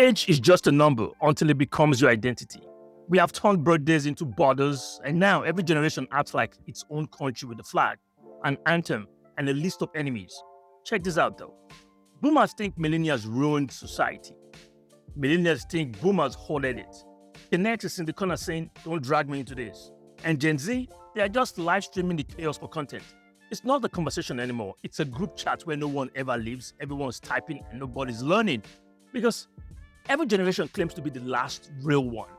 Age is just a number until it becomes your identity. We have turned birthdays into borders, and now every generation acts like its own country with a flag, an anthem, and a list of enemies. Check this out though. Boomers think millennials ruined society. Millennials think boomers hoarded it. Gen X is in the corner saying, don't drag me into this. And Gen Z, they are just live streaming the chaos for content. It's not the conversation anymore. It's a group chat where no one ever leaves, everyone's typing, and nobody's learning. Because every generation claims to be the last real one.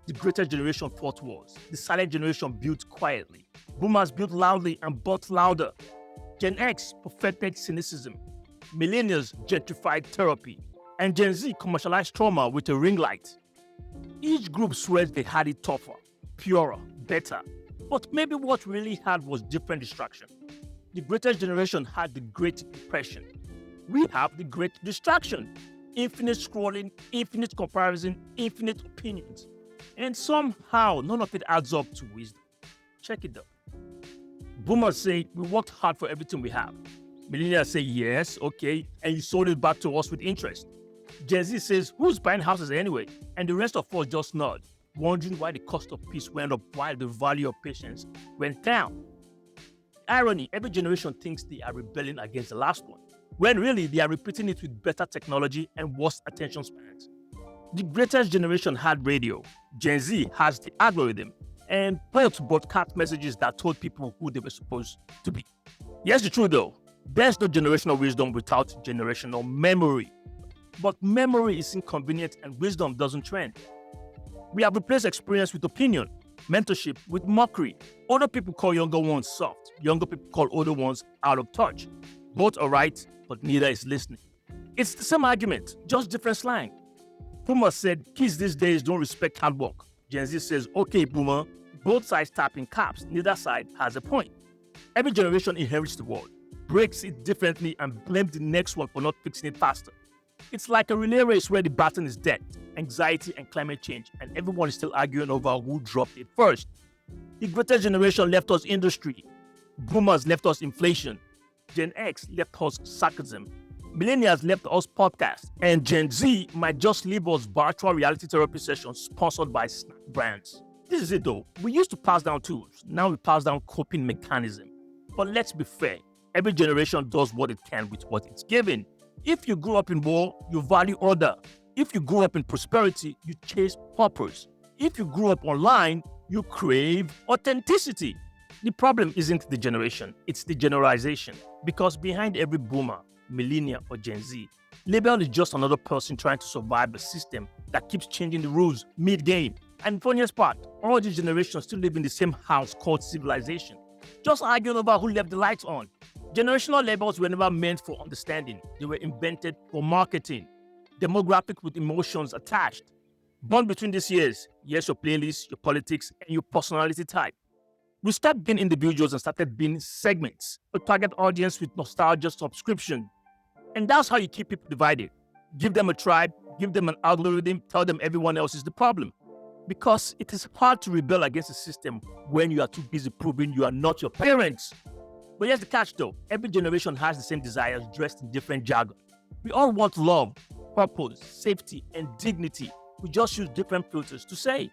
The greatest generation fought wars. The silent generation built quietly. Boomers built loudly and bought louder. Gen X perfected cynicism. Millennials gentrified therapy. And Gen Z commercialized trauma with a ring light. Each group swears they had it tougher, purer, better. But maybe what really had was different distraction. The greatest generation had the Great Depression. We have the Great Distraction. Infinite scrolling, infinite comparison, infinite opinions. And somehow, none of it adds up to wisdom. Check it out. Boomers say, we worked hard for everything we have. Millennials say, yes, okay, and you sold it back to us with interest. Gen Z says, who's buying houses anyway? And the rest of us just nod, wondering why the cost of peace went up while the value of patience went down. Irony, every generation thinks they are rebelling against the last one, when really they are repeating it with better technology and worse attention spans. The greatest generation had radio. Gen Z has the algorithm and failed to broadcast messages that told people who they were supposed to be. Here's the truth though. There's no generational wisdom without generational memory. But memory is inconvenient and wisdom doesn't trend. We have replaced experience with opinion, mentorship with mockery. Older people call younger ones soft. Younger people call older ones out of touch. Both are right, but neither is listening. It's the same argument, just different slang. Boomer said, kids these days don't respect hard work. Gen Z says, okay, Boomer, both sides tap in caps. Neither side has a point. Every generation inherits the world, breaks it differently, and blames the next one for not fixing it faster. It's like a relay race where the baton is death, anxiety, and climate change, and everyone is still arguing over who dropped it first. The greatest generation left us industry. Boomers left us inflation. Gen X left us sarcasm. Millennials left us podcasts. And Gen Z might just leave us virtual reality therapy sessions sponsored by snack brands. This is it though. We used to pass down tools. Now we pass down coping mechanism. But let's be fair. Every generation does what it can with what it's given. If you grew up in war, you value order. If you grew up in prosperity, you chase purpose. If you grew up online, you crave authenticity. The problem isn't the generation, it's the generalization. Because behind every boomer, millennial, or Gen Z, label is just another person trying to survive a system that keeps changing the rules mid-game. And funniest part, all these generations still live in the same house called civilization, just arguing over who left the lights on. Generational labels were never meant for understanding. They were invented for marketing. Demographic with emotions attached. Born between these years, here's your playlist, your politics, and your personality type. We stopped being individuals and started being segments, a target audience with nostalgia subscription. And that's how you keep people divided. Give them a tribe, give them an algorithm, tell them everyone else is the problem. Because it is hard to rebel against a system when you are too busy proving you are not your parents. But here's the catch though, every generation has the same desires dressed in different jargon. We all want love, purpose, safety, and dignity. We just use different filters to say.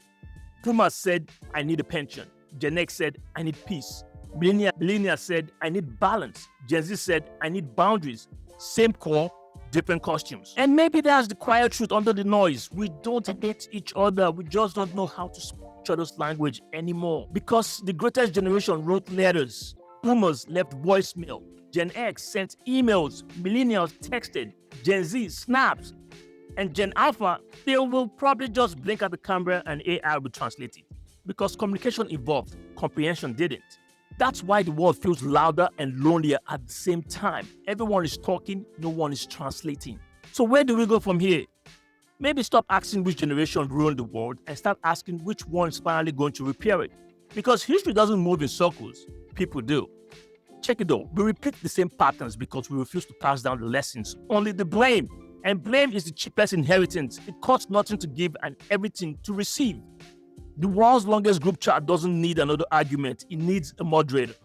Boomers said, I need a pension. Gen X said, I need peace. Millennials said, I need balance. Gen Z said, I need boundaries. Same core, different costumes. And maybe that's the quiet truth under the noise. We don't hate each other. We just don't know how to speak each other's language anymore. Because the greatest generation wrote letters. Boomers left voicemail. Gen X sent emails. Millennials texted. Gen Z snaps. And Gen Alpha, they will probably just blink at the camera and AI will translate it. Because communication evolved, comprehension didn't. That's why the world feels louder and lonelier at the same time. Everyone is talking, no one is translating. So where do we go from here? Maybe stop asking which generation ruined the world and start asking which one is finally going to repair it. Because history doesn't move in circles, people do. Check it out, we repeat the same patterns because we refuse to pass down the lessons, only the blame. And blame is the cheapest inheritance. It costs nothing to give and everything to receive. The world's longest group chat doesn't need another argument. It needs a moderator.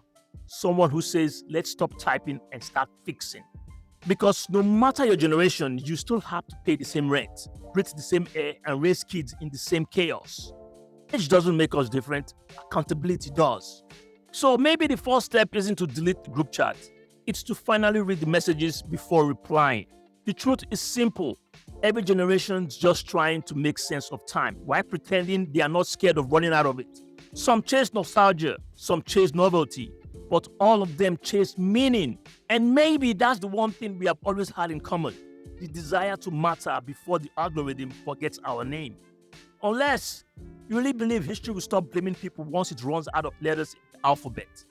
Someone who says, let's stop typing and start fixing. Because no matter your generation, you still have to pay the same rent, breathe the same air, and raise kids in the same chaos. Age doesn't make us different, accountability does. So maybe the first step isn't to delete the group chat, it's to finally read the messages before replying. The truth is simple. Every generation's just trying to make sense of time while pretending they are not scared of running out of it. Some chase nostalgia, some chase novelty, but all of them chase meaning. And maybe that's the one thing we have always had in common: the desire to matter before the algorithm forgets our name. Unless you really believe history will stop blaming people once it runs out of letters in the alphabet.